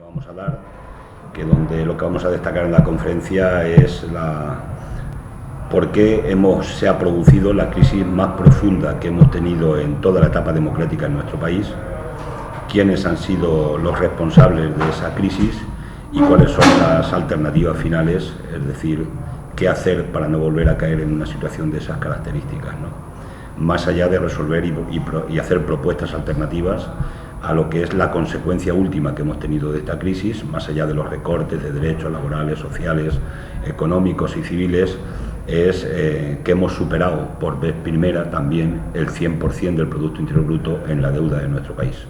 vamos a dar, que donde lo que vamos a destacar en la conferencia es por qué se ha producido la crisis más profunda que hemos tenido en toda la etapa democrática en nuestro país, quiénes han sido los responsables de esa crisis y cuáles son las alternativas finales, es decir, qué hacer para no volver a caer en una situación de esas características, ¿no? Más allá de resolver y hacer propuestas alternativas a lo que es la consecuencia última que hemos tenido de esta crisis, más allá de los recortes de derechos laborales, sociales, económicos y civiles, es que hemos superado por vez primera también el 100% del Producto Interior Bruto en la deuda de nuestro país.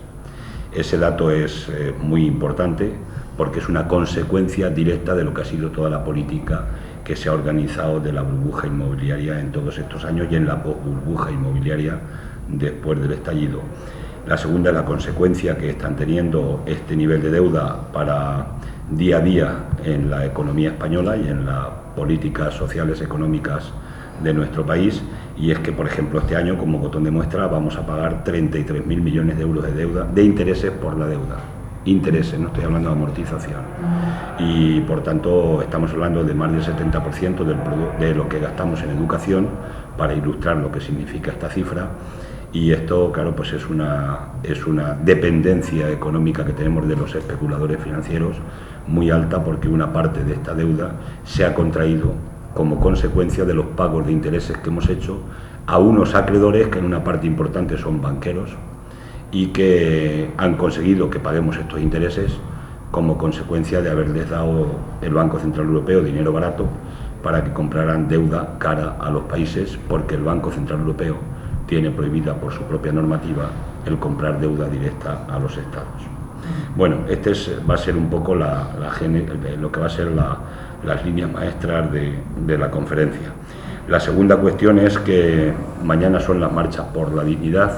Ese dato es muy importante porque es una consecuencia directa de lo que ha sido toda la política que se ha organizado de la burbuja inmobiliaria en todos estos años y en la burbuja inmobiliaria después del estallido. La segunda es la consecuencia que están teniendo este nivel de deuda para día a día en la economía española y en las políticas sociales económicas de nuestro país, y es que, por ejemplo, este año, como botón de muestra, vamos a pagar 33.000 millones de euros de deuda, de intereses por la deuda. Intereses, no estoy hablando de amortización. Y, por tanto, estamos hablando de más del 70% de lo que gastamos en educación, para ilustrar lo que significa esta cifra. Y esto, claro, pues es una dependencia económica que tenemos de los especuladores financieros muy alta, porque una parte de esta deuda se ha contraído como consecuencia de los pagos de intereses que hemos hecho a unos acreedores que en una parte importante son banqueros y que han conseguido que paguemos estos intereses como consecuencia de haberles dado el Banco Central Europeo dinero barato para que compraran deuda cara a los países, porque el Banco Central Europeo tiene prohibida por su propia normativa el comprar deuda directa a los estados. Bueno, va a ser un poco lo que va a ser las líneas maestras de la conferencia. La segunda cuestión es que mañana son las marchas por la dignidad.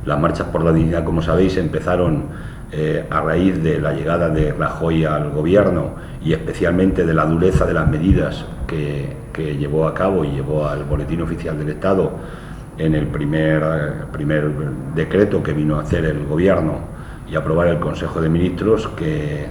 Las marchas por la dignidad, como sabéis, empezaron a raíz de la llegada de Rajoy al gobierno y especialmente de la dureza de las medidas que llevó a cabo y llevó al Boletín Oficial del Estado en el primer decreto que vino a hacer el gobierno y aprobar el Consejo de Ministros, que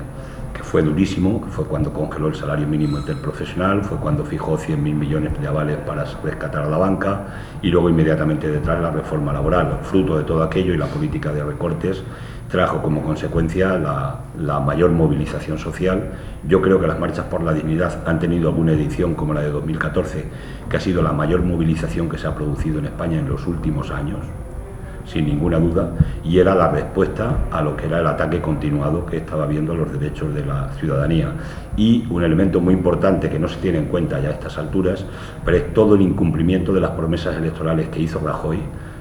fue durísimo, que fue cuando congeló el salario mínimo interprofesional, fue cuando fijó 100.000 millones de avales para rescatar a la banca, y luego inmediatamente detrás la reforma laboral. Fruto de todo aquello y la política de recortes trajo como consecuencia la mayor movilización social. Yo creo que las marchas por la dignidad han tenido alguna edición como la de 2014, que ha sido la mayor movilización que se ha producido en España en los últimos años, sin ninguna duda, y era la respuesta a lo que era el ataque continuado que estaba habiendo a los derechos de la ciudadanía. Y un elemento muy importante que no se tiene en cuenta ya a estas alturas, pero es todo el incumplimiento de las promesas electorales que hizo Rajoy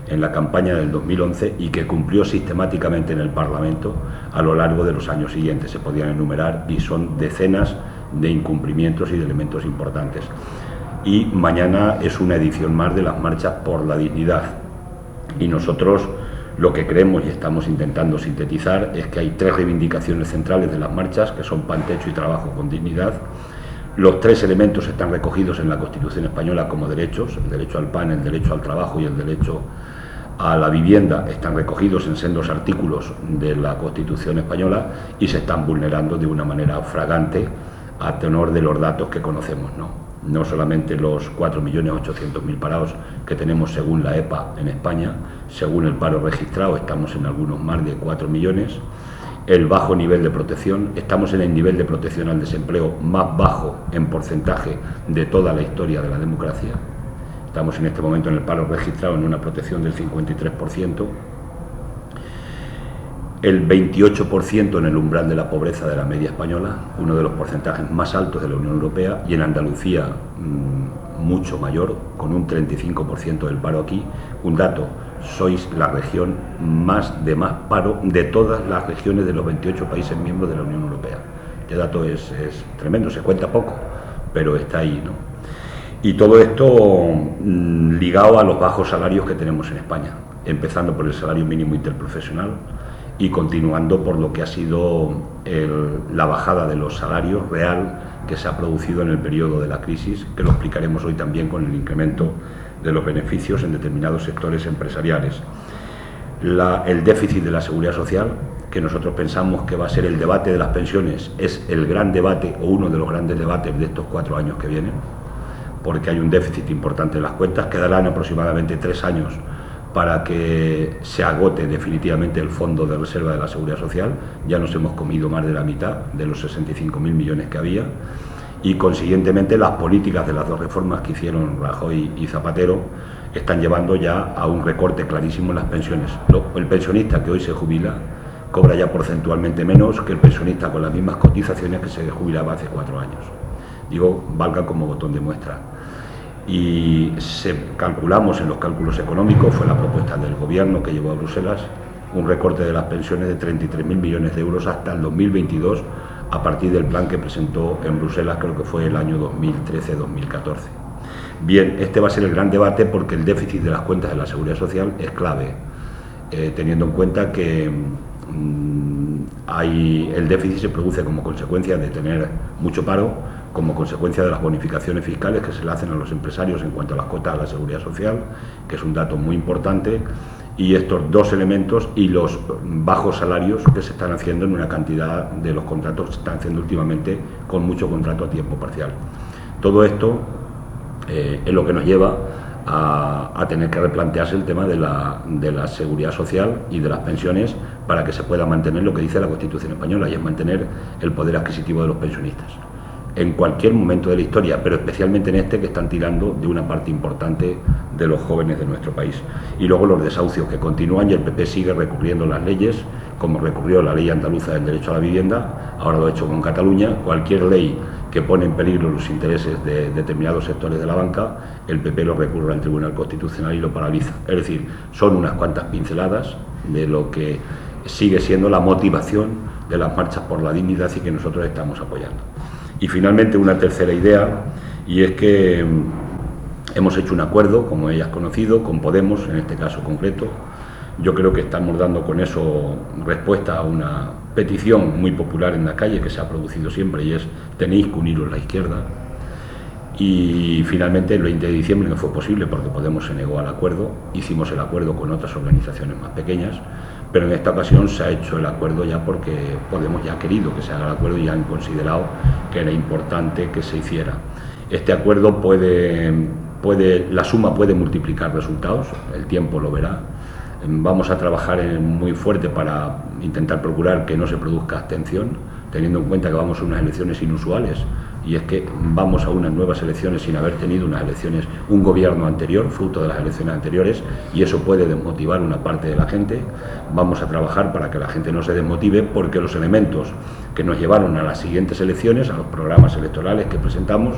en la campaña del 2011 y que cumplió sistemáticamente en el Parlamento a lo largo de los años siguientes. Se podían enumerar y son decenas de incumplimientos y de elementos importantes. Y mañana es una edición más de las marchas por la dignidad. Y nosotros lo que creemos y estamos intentando sintetizar es que hay tres reivindicaciones centrales de las marchas, que son pan, techo y trabajo con dignidad. Los tres elementos están recogidos en la Constitución española como derechos: el derecho al pan, el derecho al trabajo y el derecho a la vivienda. Están recogidos en sendos artículos de la Constitución española y se están vulnerando de una manera flagrante a tenor de los datos que conocemos, no solamente los 4.800.000 parados que tenemos según la EPA en España, según el paro registrado estamos en algunos más de 4 millones, el bajo nivel de protección, estamos en el nivel de protección al desempleo más bajo en porcentaje de toda la historia de la democracia. Estamos en este momento en el paro registrado en una protección del 53%, el 28% en el umbral de la pobreza de la media española, uno de los porcentajes más altos de la Unión Europea, y en Andalucía mucho mayor, con un 35% del paro aquí. Un dato: sois la región de más paro de todas las regiones de los 28 países miembros de la Unión Europea. Este dato es tremendo, se cuenta poco, pero está ahí, ¿no? Y todo esto ligado a los bajos salarios que tenemos en España, empezando por el salario mínimo interprofesional y continuando por lo que ha sido la bajada de los salarios real que se ha producido en el periodo de la crisis, que lo explicaremos hoy también con el incremento de los beneficios en determinados sectores empresariales. El déficit de la seguridad social, que nosotros pensamos que va a ser el debate de las pensiones, es el gran debate o uno de los grandes debates de estos 4 años que vienen, porque hay un déficit importante en las cuentas. Quedarán aproximadamente 3 años para que se agote definitivamente el Fondo de Reserva de la Seguridad Social. Ya nos hemos comido más de la mitad de los 65.000 millones que había, y consiguientemente las políticas de las 2 reformas que hicieron Rajoy y Zapatero están llevando ya a un recorte clarísimo en las pensiones. El pensionista que hoy se jubila cobra ya porcentualmente menos que el pensionista con las mismas cotizaciones que se jubilaba hace 4 años. Digo, valga como botón de muestra. Y calculamos en los cálculos económicos, fue la propuesta del Gobierno que llevó a Bruselas, un recorte de las pensiones de 33.000 millones de euros hasta el 2022, a partir del plan que presentó en Bruselas, creo que fue el año 2013-2014. Bien, este va a ser el gran debate, porque el déficit de las cuentas de la Seguridad Social es clave, teniendo en cuenta que el déficit se produce como consecuencia de tener mucho paro, como consecuencia de las bonificaciones fiscales que se le hacen a los empresarios en cuanto a las cuotas de la Seguridad Social, que es un dato muy importante, y estos 2 elementos y los bajos salarios que se están haciendo en una cantidad de los contratos que se están haciendo últimamente, con mucho contrato a tiempo parcial. Todo esto es lo que nos lleva a tener que replantearse el tema de la seguridad social y de las pensiones, para que se pueda mantener lo que dice la Constitución española, y es mantener el poder adquisitivo de los pensionistas en cualquier momento de la historia, pero especialmente en este, que están tirando de una parte importante de los jóvenes de nuestro país. Y luego los desahucios que continúan, y el PP sigue recurriendo las leyes, como recurrió la ley andaluza del derecho a la vivienda, ahora lo ha hecho con Cataluña. Cualquier ley que pone en peligro los intereses de determinados sectores de la banca, el PP lo recurre al Tribunal Constitucional y lo paraliza. Es decir, son unas cuantas pinceladas de lo que sigue siendo la motivación de las marchas por la dignidad y que nosotros estamos apoyando. Y finalmente una tercera idea, y es que hemos hecho un acuerdo, como ella has conocido, con Podemos, en este caso concreto. Yo creo que estamos dando con eso respuesta a una petición muy popular en la calle que se ha producido siempre, y es: tenéis que uniros la izquierda. Y finalmente el 20 de diciembre no fue posible porque Podemos se negó al acuerdo. Hicimos el acuerdo con otras organizaciones más pequeñas, pero en esta ocasión se ha hecho el acuerdo ya porque Podemos ya ha querido que se haga el acuerdo y han considerado que era importante que se hiciera. Este acuerdo la suma puede multiplicar resultados, el tiempo lo verá. Vamos a trabajar muy fuerte para intentar procurar que no se produzca abstención, teniendo en cuenta que vamos a unas elecciones inusuales, y es que vamos a unas nuevas elecciones sin haber tenido un gobierno anterior, fruto de las elecciones anteriores, y eso puede desmotivar una parte de la gente. Vamos a trabajar para que la gente no se desmotive, porque los elementos que nos llevaron a las siguientes elecciones, a los programas electorales que presentamos,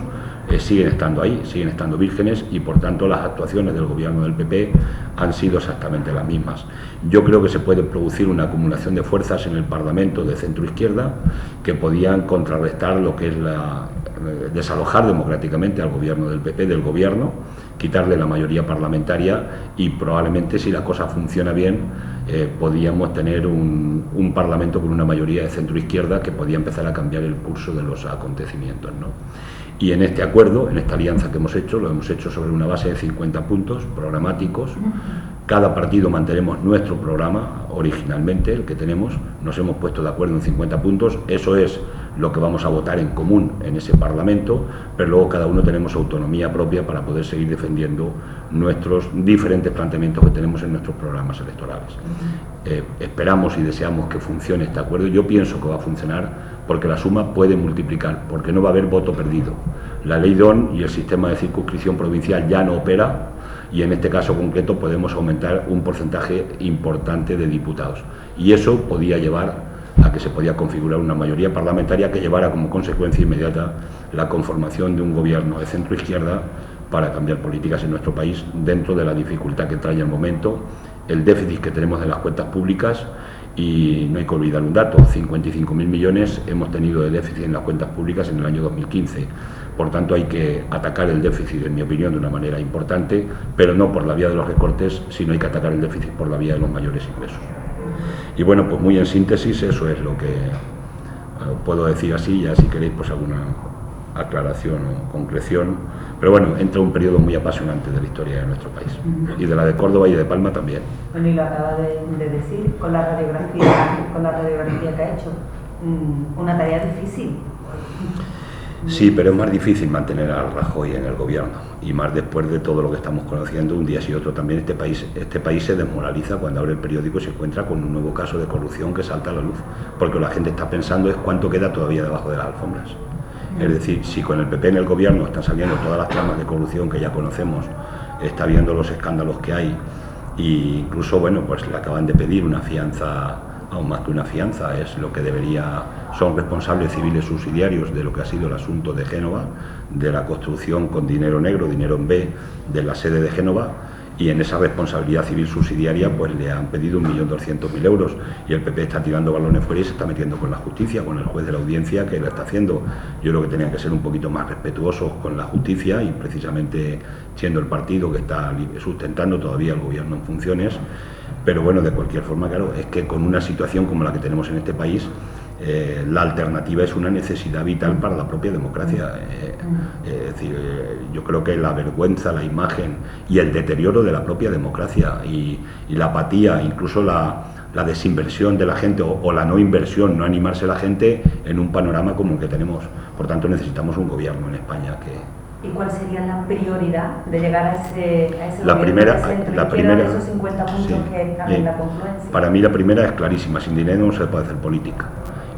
siguen estando ahí, siguen estando vírgenes, y por tanto las actuaciones del gobierno del PP han sido exactamente las mismas. Yo creo que se puede producir una acumulación de fuerzas en el Parlamento de centro-izquierda que podían contrarrestar lo que es desalojar democráticamente al gobierno del PP del gobierno, quitarle la mayoría parlamentaria, y probablemente, si la cosa funciona bien, podíamos tener un Parlamento con una mayoría de centro-izquierda que podía empezar a cambiar el curso de los acontecimientos, ¿no? Y en este acuerdo, en esta alianza que hemos hecho, lo hemos hecho sobre una base de 50 puntos programáticos. Cada partido mantenemos nuestro programa, originalmente el que tenemos, nos hemos puesto de acuerdo en 50 puntos, eso es lo que vamos a votar en común en ese Parlamento, pero luego cada uno tenemos autonomía propia para poder seguir defendiendo nuestros diferentes planteamientos que tenemos en nuestros programas electorales. Esperamos y deseamos que funcione este acuerdo. Yo pienso que va a funcionar, porque la suma puede multiplicar, porque no va a haber voto perdido. La ley DON y el sistema de circunscripción provincial ya no opera, y en este caso concreto podemos aumentar un porcentaje importante de diputados, y eso podía llevar a que se podía configurar una mayoría parlamentaria que llevara como consecuencia inmediata la conformación de un gobierno de centro-izquierda para cambiar políticas en nuestro país, dentro de la dificultad que trae el momento, el déficit que tenemos de las cuentas públicas. Y no hay que olvidar un dato: 55.000 millones hemos tenido de déficit en las cuentas públicas en el año 2015. Por tanto, hay que atacar el déficit, en mi opinión, de una manera importante, pero no por la vía de los recortes, sino hay que atacar el déficit por la vía de los mayores ingresos. Y bueno, pues muy en síntesis, eso es lo que puedo decir así. Ya si queréis, pues alguna aclaración o concreción, pero bueno, entra un periodo muy apasionante de la historia de nuestro país, y de la de Córdoba y de Palma también. Bueno, y lo acaba de decir, con la radiografía que ha hecho, una tarea difícil. Sí, pero es más difícil mantener a Rajoy en el gobierno, y más después de todo lo que estamos conociendo un día sí otro. También este país se desmoraliza cuando abre el periódico y se encuentra con un nuevo caso de corrupción que salta a la luz, porque la gente está pensando es cuánto queda todavía debajo de las alfombras. Es decir, si con el PP en el gobierno están saliendo todas las tramas de corrupción que ya conocemos, está viendo los escándalos que hay, e incluso, bueno, pues le acaban de pedir una fianza, aún más que una fianza, es lo que debería, son responsables civiles subsidiarios de lo que ha sido el asunto de Génova, de la construcción con dinero negro, dinero en B, de la sede de Génova, y en esa responsabilidad civil subsidiaria pues le han pedido 1.200.000 euros, y el PP está tirando balones fuera y se está metiendo con la justicia, con el juez de la audiencia que lo está haciendo. Yo creo que tenían que ser un poquito más respetuosos con la justicia, y precisamente siendo el partido que está sustentando todavía el gobierno en funciones. Pero bueno, de cualquier forma, claro, es que con una situación como la que tenemos en este país, la alternativa es una necesidad vital para la propia democracia. Es decir, yo creo que la vergüenza, la imagen y el deterioro de la propia democracia, y la apatía, incluso la desinversión de la gente, o la no inversión, no animarse a la gente en un panorama como el que tenemos. Por tanto, necesitamos un gobierno en España que... ¿Y cuál sería la prioridad de llegar a ese la primera, de esos 50 puntos sí, que están en la confluencia? Para mí la primera es clarísima: sin dinero no se puede hacer política.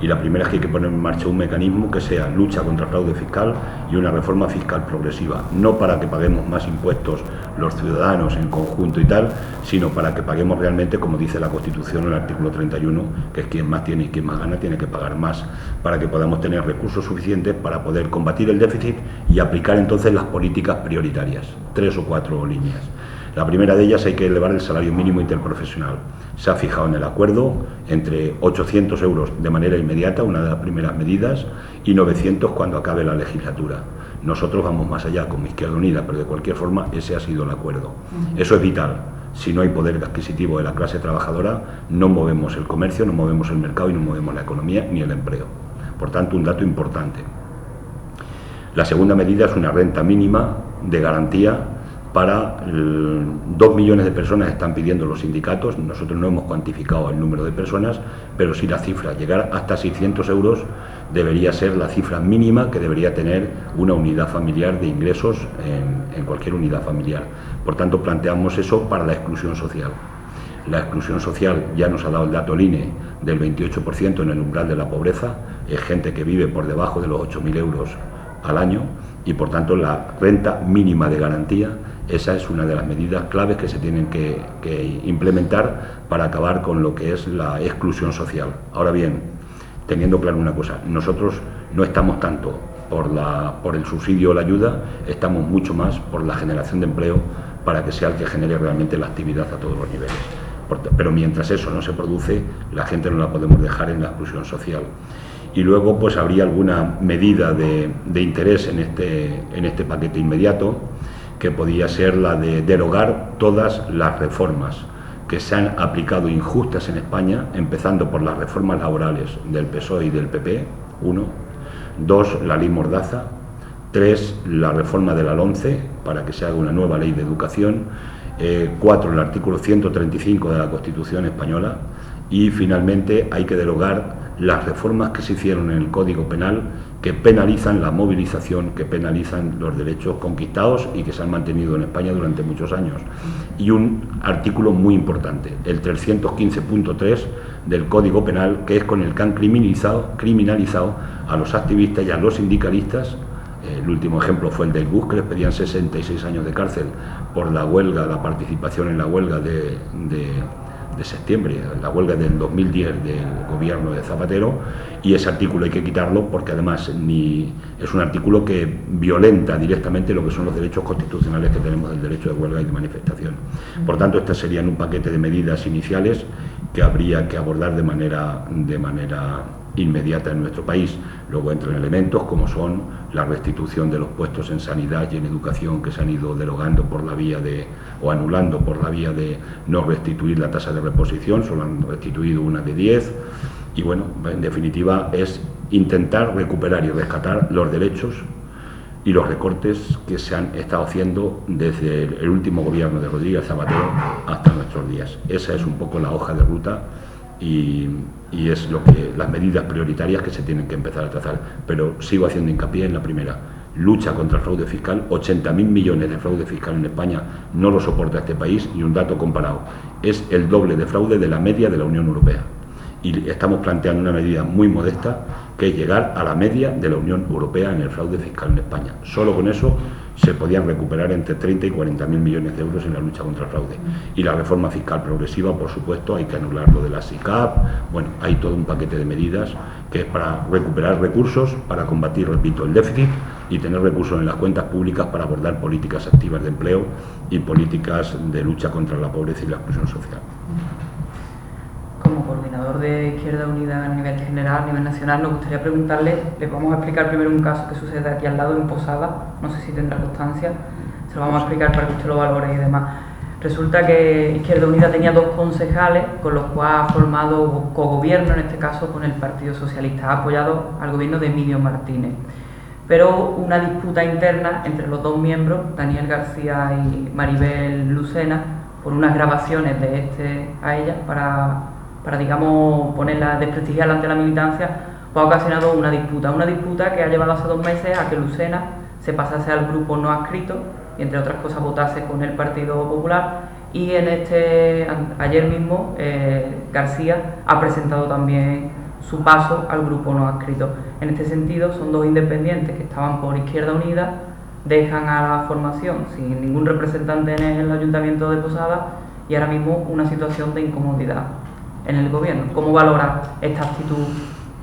Y la primera es que hay que poner en marcha un mecanismo que sea lucha contra el fraude fiscal y una reforma fiscal progresiva, no para que paguemos más impuestos los ciudadanos en conjunto y tal, sino para que paguemos realmente, como dice la Constitución en el artículo 31, que es quien más tiene y quien más gana tiene que pagar más, para que podamos tener recursos suficientes para poder combatir el déficit y aplicar entonces las políticas prioritarias, 3 o 4 líneas. La primera de ellas, hay que elevar el salario mínimo interprofesional. Se ha fijado en el acuerdo entre 800 euros de manera inmediata, una de las primeras medidas, y 900 cuando acabe la legislatura. Nosotros vamos más allá con Izquierda Unida, pero de cualquier forma ese ha sido el acuerdo. Eso es vital. Si no hay poder adquisitivo de la clase trabajadora, no movemos el comercio, no movemos el mercado y no movemos la economía ni el empleo. Por tanto, un dato importante. La segunda medida es una renta mínima de garantía para 2 millones de personas están pidiendo los sindicatos. Nosotros no hemos cuantificado el número de personas, pero sí la cifra. Llegar hasta 600 euros debería ser la cifra mínima que debería tener una unidad familiar de ingresos en cualquier unidad familiar. Por tanto, planteamos eso para la exclusión social. La exclusión social, ya nos ha dado el dato el INE, del 28% en el umbral de la pobreza, es gente que vive por debajo de los 8.000 euros al año, y por tanto la renta mínima de garantía, esa es una de las medidas claves que se tienen que implementar para acabar con lo que es la exclusión social. Ahora bien, teniendo claro una cosa, nosotros no estamos tanto por el subsidio o la ayuda, estamos mucho más por la generación de empleo, para que sea el que genere realmente la actividad a todos los niveles. Pero mientras eso no se produce, la gente no la podemos dejar en la exclusión social. Y luego pues habría alguna medida de interés en este paquete inmediato, que podía ser la de derogar todas las reformas que se han aplicado injustas en España, empezando por las reformas laborales del PSOE y del PP, 1, 2, la ley Mordaza, 3, la reforma de la LOMCE, para que se haga una nueva ley de educación, 4, el artículo 135 de la Constitución española, y finalmente hay que derogar las reformas que se hicieron en el Código Penal, que penalizan la movilización, que penalizan los derechos conquistados y que se han mantenido en España durante muchos años. Y un artículo muy importante, el 315.3 del Código Penal, que es con el que han criminalizado a los activistas y a los sindicalistas. El último ejemplo fue el del BUS, que les pedían 66 años de cárcel por la huelga, la participación en la huelga de septiembre, la huelga del 2010 del gobierno de Zapatero, y ese artículo hay que quitarlo porque además es un artículo que violenta directamente lo que son los derechos constitucionales que tenemos del derecho de huelga y de manifestación. Por tanto, estas serían un paquete de medidas iniciales que habría que abordar de manera inmediata en nuestro país. Luego entran elementos como son la restitución de los puestos en sanidad y en educación que se han ido derogando por la vía o anulando por la vía de no restituir la tasa de reposición, solo han restituido una de 10, y bueno, en definitiva es intentar recuperar y rescatar los derechos y los recortes que se han estado haciendo desde el último gobierno de Rodríguez Zapatero hasta nuestros días. Esa es un poco la hoja de ruta y es las medidas prioritarias que se tienen que empezar a trazar. Pero sigo haciendo hincapié en la primera: lucha contra el fraude fiscal. 80.000 millones de fraude fiscal en España no lo soporta este país, y un dato comparado: es el doble de fraude de la media de la Unión Europea. Y estamos planteando una medida muy modesta, que es llegar a la media de la Unión Europea en el fraude fiscal en España. Solo con eso se podían recuperar entre 30 y 40.000 millones de euros en la lucha contra el fraude. Y la reforma fiscal progresiva, por supuesto, hay que anular lo de la SICAP. Bueno, hay todo un paquete de medidas que es para recuperar recursos, para combatir, repito, el déficit, y tener recursos en las cuentas públicas para abordar políticas activas de empleo y políticas de lucha contra la pobreza y la exclusión social. Como coordinador de Izquierda Unida a nivel general, a nivel nacional, nos gustaría preguntarle, les vamos a explicar primero un caso que sucede aquí al lado en Posada, no sé si tendrá constancia, se lo vamos a explicar para que usted lo valore y demás. Resulta que Izquierda Unida tenía 2 concejales con los cuales ha formado cogobierno, en este caso con el Partido Socialista, ha apoyado al gobierno de Emilio Martínez. Pero una disputa interna entre los 2 miembros, Daniel García y Maribel Lucena, por unas grabaciones de a ella para digamos, ponerla, desprestigiarla ante la militancia, pues ha ocasionado una disputa que ha llevado hace 2 meses a que Lucena se pasase al grupo no adscrito y, entre otras cosas, votase con el Partido Popular. Y ayer mismo García ha presentado también su paso al grupo no adscrito. En este sentido, son 2 independientes que estaban por Izquierda Unida, dejan a la formación sin ningún representante en el Ayuntamiento de Posada, y ahora mismo una situación de incomodidad en el gobierno. ¿Cómo valora esta actitud?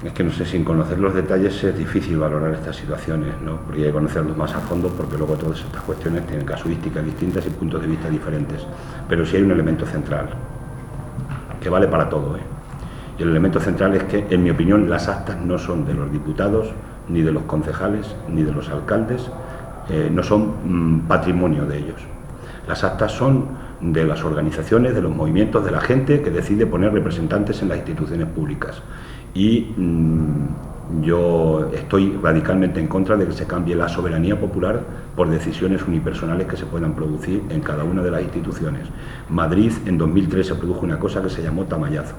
Es que no sé, sin conocer los detalles es difícil valorar estas situaciones, ¿no? Porque hay que conocerlos más a fondo, porque luego todas estas cuestiones tienen casuísticas distintas y puntos de vista diferentes. Pero sí hay un elemento central, que vale para todo, ¿eh? Y el elemento central es que, en mi opinión, las actas no son de los diputados, ni de los concejales, ni de los alcaldes, no son patrimonio de ellos. Las actas son de las organizaciones, de los movimientos, de la gente que decide poner representantes en las instituciones públicas. Y yo estoy radicalmente en contra de que se cambie la soberanía popular por decisiones unipersonales que se puedan producir en cada una de las instituciones. Madrid, en 2003, se produjo una cosa que se llamó tamallazo.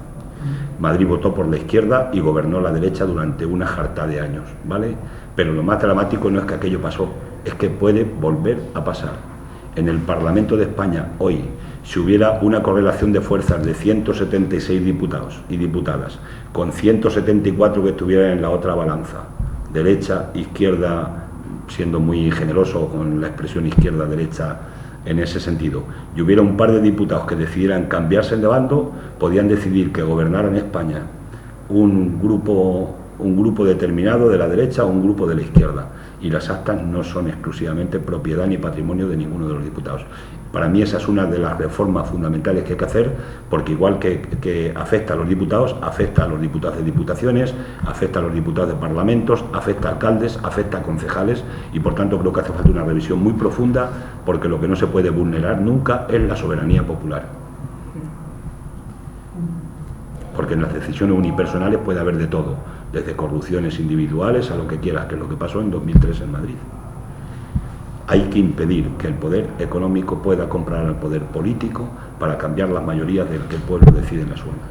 Madrid votó por la izquierda y gobernó la derecha durante una jarta de años, ¿vale? Pero lo más dramático no es que aquello pasó, es que puede volver a pasar. En el Parlamento de España hoy, si hubiera una correlación de fuerzas de 176 diputados y diputadas, con 174 que estuvieran en la otra balanza, derecha, izquierda, siendo muy generoso con la expresión izquierda-derecha en ese sentido, y hubiera un par de diputados que decidieran cambiarse de bando, podían decidir que gobernaran España un grupo determinado de la derecha o un grupo de la izquierda, y las actas no son exclusivamente propiedad ni patrimonio de ninguno de los diputados. Para mí esa es una de las reformas fundamentales que hay que hacer, porque igual que afecta a los diputados, afecta a los diputados de diputaciones, afecta a los diputados de parlamentos, afecta a alcaldes, afecta a concejales, y por tanto creo que hace falta una revisión muy profunda, porque lo que no se puede vulnerar nunca es la soberanía popular. Porque en las decisiones unipersonales puede haber de todo, desde corrupciones individuales a lo que quieras, que es lo que pasó en 2003 en Madrid. Hay que impedir que el poder económico pueda comprar al poder político para cambiar las mayorías del que el pueblo decide en las urnas.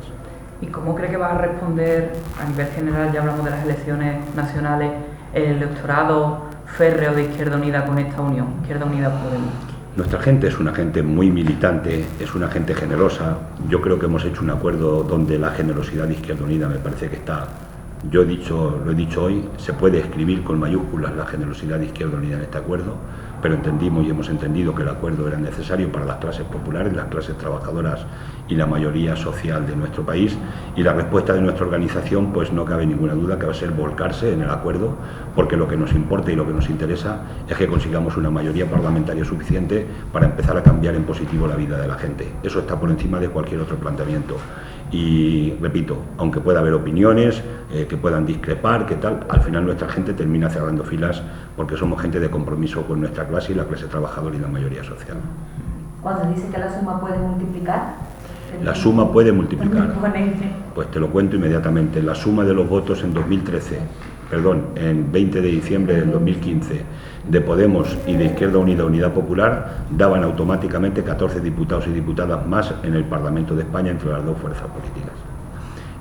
¿Y cómo cree que va a responder, a nivel general, ya hablamos de las elecciones nacionales, el electorado férreo de Izquierda Unida con esta unión, Izquierda Unida Podemos? Nuestra gente es una gente muy militante, es una gente generosa. Yo creo que hemos hecho un acuerdo donde la generosidad de Izquierda Unida me parece que está... Lo he dicho hoy, se puede escribir con mayúsculas la generosidad de Izquierda Unida en este acuerdo, pero entendimos y hemos entendido que el acuerdo era necesario para las clases populares, las clases trabajadoras y la mayoría social de nuestro país, y la respuesta de nuestra organización, pues no cabe ninguna duda que va a ser volcarse en el acuerdo, porque lo que nos importa y lo que nos interesa es que consigamos una mayoría parlamentaria suficiente para empezar a cambiar en positivo la vida de la gente. Eso está por encima de cualquier otro planteamiento. Y repito, aunque pueda haber opiniones que puedan discrepar, que tal, al final nuestra gente termina cerrando filas, porque somos gente de compromiso con nuestra clase y la clase trabajadora y la mayoría social. Cuando dice que la suma puede multiplicar... La suma puede multiplicar. Pues te lo cuento inmediatamente. La suma de los votos en 20 de diciembre del 2015, de Podemos y de Izquierda Unida Unidad Popular daban automáticamente 14 diputados y diputadas más en el Parlamento de España entre las dos fuerzas políticas.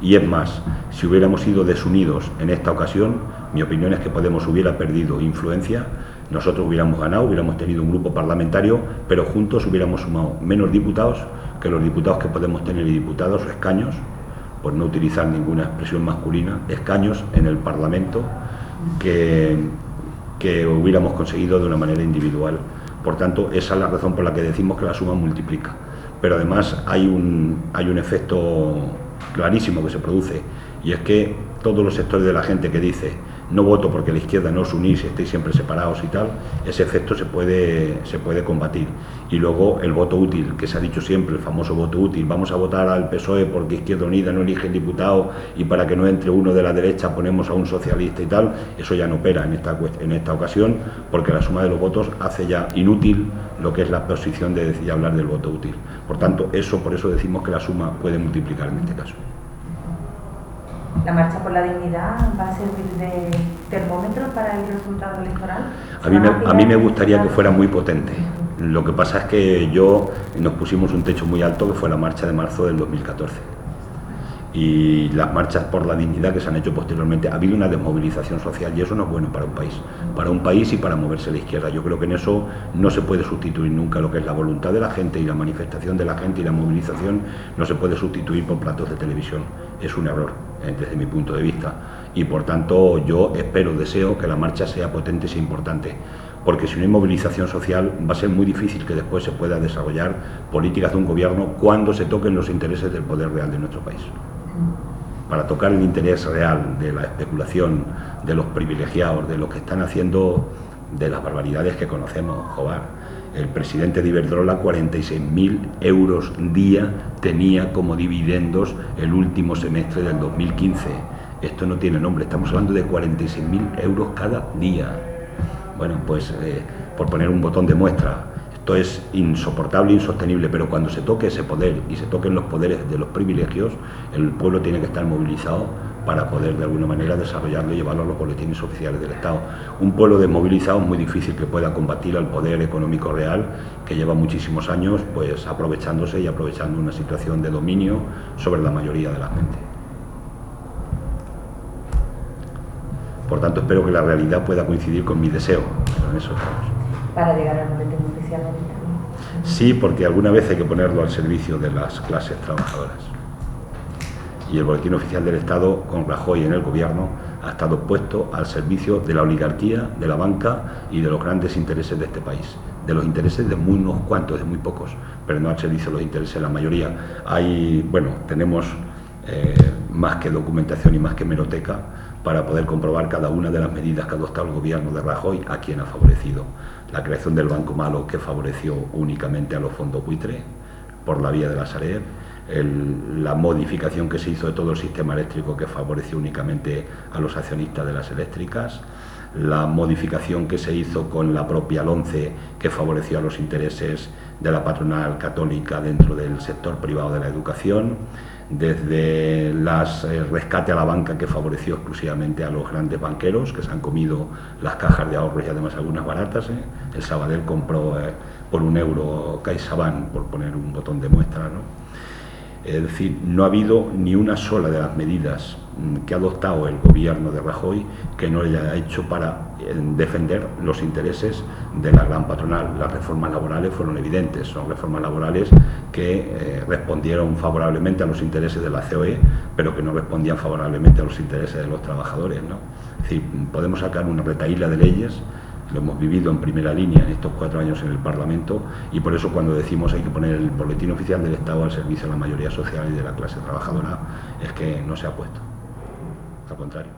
Y es más, si hubiéramos sido desunidos en esta ocasión, mi opinión es que Podemos hubiera perdido influencia, nosotros hubiéramos ganado, hubiéramos tenido un grupo parlamentario, pero juntos hubiéramos sumado menos diputados que los diputados que podemos tener y diputados o escaños, por no utilizar ninguna expresión masculina, escaños en el Parlamento que hubiéramos conseguido de una manera individual. Por tanto, esa es la razón por la que decimos que la suma multiplica. Pero además hay un efecto clarísimo que se produce, y es que todos los sectores de la gente que dice no voto porque la izquierda no os unís, estáis siempre separados y tal, ese efecto se puede combatir. Y luego el voto útil, que se ha dicho siempre, el famoso voto útil, vamos a votar al PSOE porque Izquierda Unida no elige el diputado y para que no entre uno de la derecha ponemos a un socialista y tal, eso ya no opera en esta ocasión, porque la suma de los votos hace ya inútil lo que es la posición de decir hablar del voto útil. Por tanto, por eso decimos que la suma puede multiplicar en este caso. ¿La marcha por la dignidad va a servir de termómetro para el resultado electoral? A mí me gustaría que fuera muy potente. Lo que pasa es que nos pusimos un techo muy alto, que fue la marcha de marzo del 2014. Y las marchas por la dignidad que se han hecho posteriormente, ha habido una desmovilización social y eso no es bueno para un país y para moverse a la izquierda. Yo creo que en eso no se puede sustituir nunca lo que es la voluntad de la gente y la manifestación de la gente y la movilización, no se puede sustituir por platos de televisión. Es un error desde mi punto de vista y por tanto yo deseo que la marcha sea potente y sea importante, porque si no hay movilización social va a ser muy difícil que después se pueda desarrollar políticas de un gobierno cuando se toquen los intereses del poder real de nuestro país. Para tocar el interés real de la especulación, de los privilegiados, de los que están haciendo, de las barbaridades que conocemos, joder. El presidente de Iberdrola 46.000 euros día tenía como dividendos el último semestre del 2015. Esto no tiene nombre, estamos hablando de 46.000 euros cada día. Bueno, pues por poner un botón de muestra, esto es insoportable, insostenible, pero cuando se toque ese poder y se toquen los poderes de los privilegios, el pueblo tiene que estar movilizado para poder de alguna manera desarrollarlo y llevarlo a los boletines oficiales del Estado. Un pueblo desmovilizado es muy difícil que pueda combatir al poder económico real que lleva muchísimos años pues aprovechándose y aprovechando una situación de dominio sobre la mayoría de la gente. Por tanto, espero que la realidad pueda coincidir con mi deseo, pero en eso estamos. Para llegar al boletín oficial del Estado. Sí, porque alguna vez hay que ponerlo al servicio de las clases trabajadoras. Y el boletín oficial del Estado, con Rajoy en el gobierno, ha estado puesto al servicio de la oligarquía, de la banca y de los grandes intereses de este país. De los intereses de unos cuantos, de muy pocos, pero no al servicio de los intereses de la mayoría. Tenemos más que documentación y más que hemeroteca para poder comprobar cada una de las medidas que ha adoptado el gobierno de Rajoy, a quien ha favorecido. La creación del Banco Malo, que favoreció únicamente a los fondos buitre por la vía de la Sareb, la modificación que se hizo de todo el sistema eléctrico, que favoreció únicamente a los accionistas de las eléctricas, la modificación que se hizo con la propia LONCE, que favoreció a los intereses de la patronal católica dentro del sector privado de la educación, desde el rescate a la banca, que favoreció exclusivamente a los grandes banqueros que se han comido las cajas de ahorros y además algunas baratas. El Sabadell compró por €1 CaixaBank, por poner un botón de muestra, ¿no? Es decir, no ha habido ni una sola de las medidas que ha adoptado el gobierno de Rajoy que no haya hecho para defender los intereses de la gran patronal. Las reformas laborales fueron evidentes, son reformas laborales que respondieron favorablemente a los intereses de la COE, pero que no respondían favorablemente a los intereses de los trabajadores, ¿no? Es decir, podemos sacar una retahíla de leyes. Lo hemos vivido en primera línea en estos 4 años en el Parlamento y por eso cuando decimos hay que poner el boletín oficial del Estado al servicio de la mayoría social y de la clase trabajadora es que no se ha puesto, al contrario.